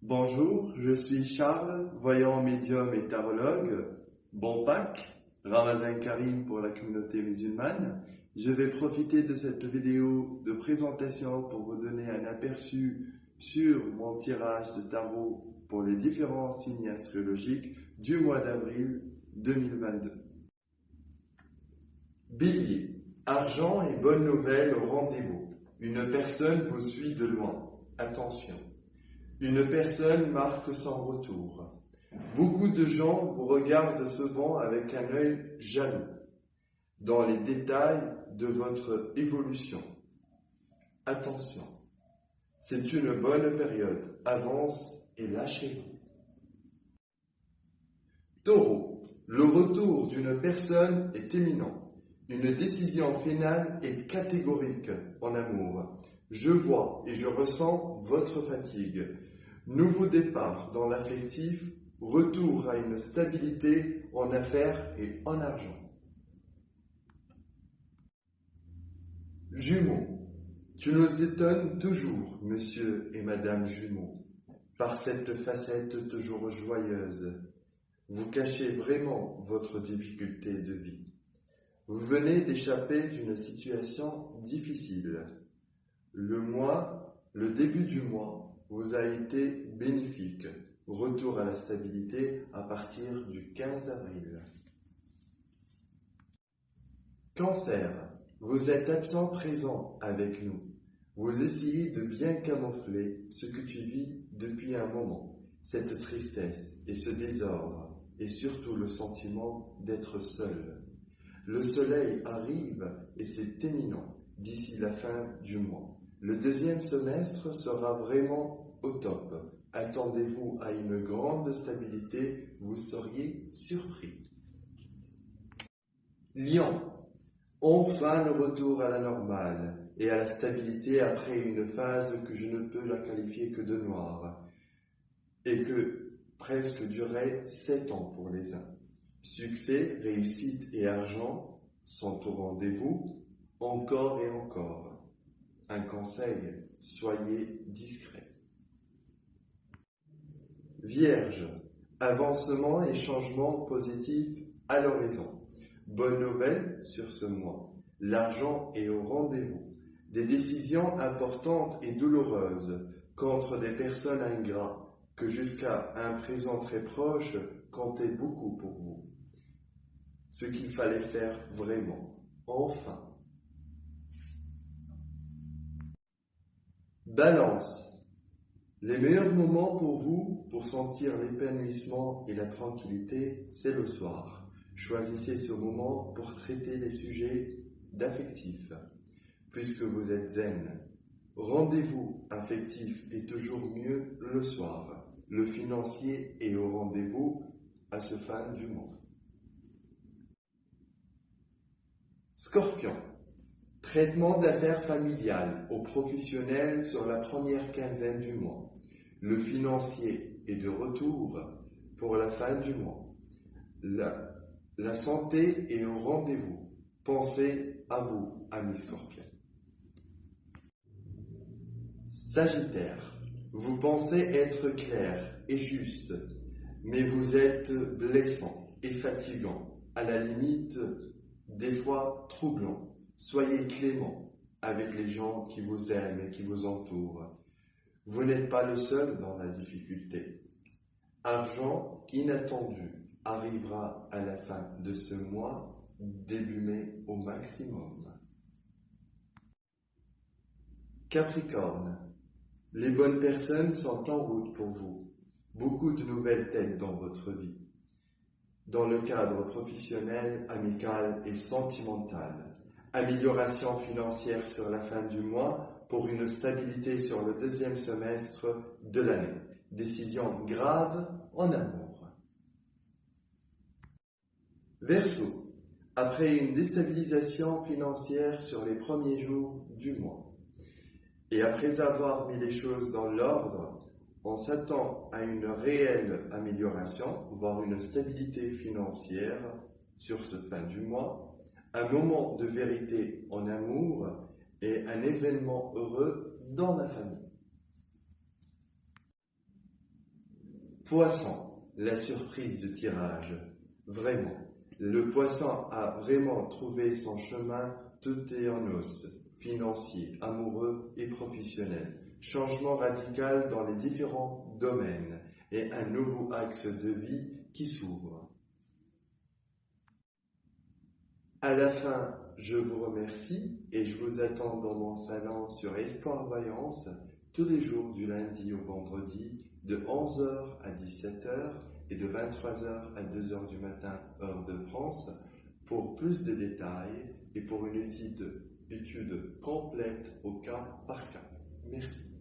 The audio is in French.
Bonjour, je suis Charles, voyant médium et tarologue. Bon Pâques, Ramazan Karim pour la communauté musulmane. Je vais profiter de cette vidéo de présentation pour vous donner un aperçu sur mon tirage de tarot pour les différents signes astrologiques du mois d'avril 2022. Bélier, argent et bonnes nouvelles au rendez-vous. Une personne vous suit de loin. Attention. Une personne marque son retour. Beaucoup de gens vous regardent souvent avec un œil jaloux dans les détails de votre évolution. Attention, c'est une bonne période. Avance et lâchez-vous. Taureau, le retour d'une personne est imminent. Une décision finale est catégorique en amour. Je vois et je ressens votre fatigue. Nouveau départ dans l'affectif, retour à une stabilité en affaires et en argent. Jumeaux, tu nous étonnes toujours, monsieur et madame Jumeaux, par cette facette toujours joyeuse. Vous cachez vraiment votre difficulté de vie. Vous venez d'échapper d'une situation difficile. Le début du mois, vous a été bénéfique. Retour à la stabilité à partir du 15 avril. Cancer, vous êtes absent-présent avec nous. Vous essayez de bien camoufler ce que tu vis depuis un moment, cette tristesse et ce désordre, et surtout le sentiment d'être seul. Le soleil arrive et c'est imminent d'ici la fin du mois. Le deuxième semestre sera vraiment au top. Attendez-vous à une grande stabilité, vous seriez surpris. Lion, enfin le retour à la normale et à la stabilité après une phase que je ne peux la qualifier que de noire et que presque durait 7 ans pour les uns. Succès, réussite et argent sont au rendez-vous, encore et encore. Un conseil, soyez discret. Vierge, avancement et changement positif à l'horizon. Bonne nouvelle sur ce mois. L'argent est au rendez-vous. Des décisions importantes et douloureuses contre des personnes ingrates que jusqu'à un présent très proche comptaient beaucoup pour vous. Ce qu'il fallait faire vraiment. Enfin. Balance. Les meilleurs moments pour vous, pour sentir l'épanouissement et la tranquillité, c'est le soir. Choisissez ce moment pour traiter les sujets d'affectif, puisque vous êtes zen. Rendez-vous affectif est toujours mieux le soir. Le financier est au rendez-vous à ce fin du mois. Scorpion. Traitement d'affaires familiales aux professionnels sur la première quinzaine du mois. Le financier est de retour pour la fin du mois. La santé est au rendez-vous. Pensez à vous, amis Scorpions. Sagittaire. Vous pensez être clair et juste, mais vous êtes blessant et fatigant, à la limite, des fois troublant. Soyez clément avec les gens qui vous aiment et qui vous entourent. Vous n'êtes pas le seul dans la difficulté. Argent inattendu arrivera à la fin de ce mois, début mai au maximum. Capricorne, les bonnes personnes sont en route pour vous. Beaucoup de nouvelles têtes dans votre vie. Dans le cadre professionnel, amical et sentimental. Amélioration financière sur la fin du mois pour une stabilité sur le deuxième semestre de l'année. Décision grave en amour. Verseau, après une déstabilisation financière sur les premiers jours du mois, et après avoir mis les choses dans l'ordre, on s'attend à une réelle amélioration, voire une stabilité financière sur ce fin du mois, un moment de vérité en amour et un événement heureux dans la famille. Poisson, la surprise de tirage. Vraiment, le poisson a vraiment trouvé son chemin tout est en os, financier, amoureux et professionnel. Changement radical dans les différents domaines et un nouveau axe de vie qui s'ouvre. À la fin, je vous remercie et je vous attends dans mon salon sur Espoir Voyance tous les jours du lundi au vendredi de 11 h à 17 h et de 23 h à 2 h du matin, heure de France, pour plus de détails et pour une étude complète au cas par cas. Merci.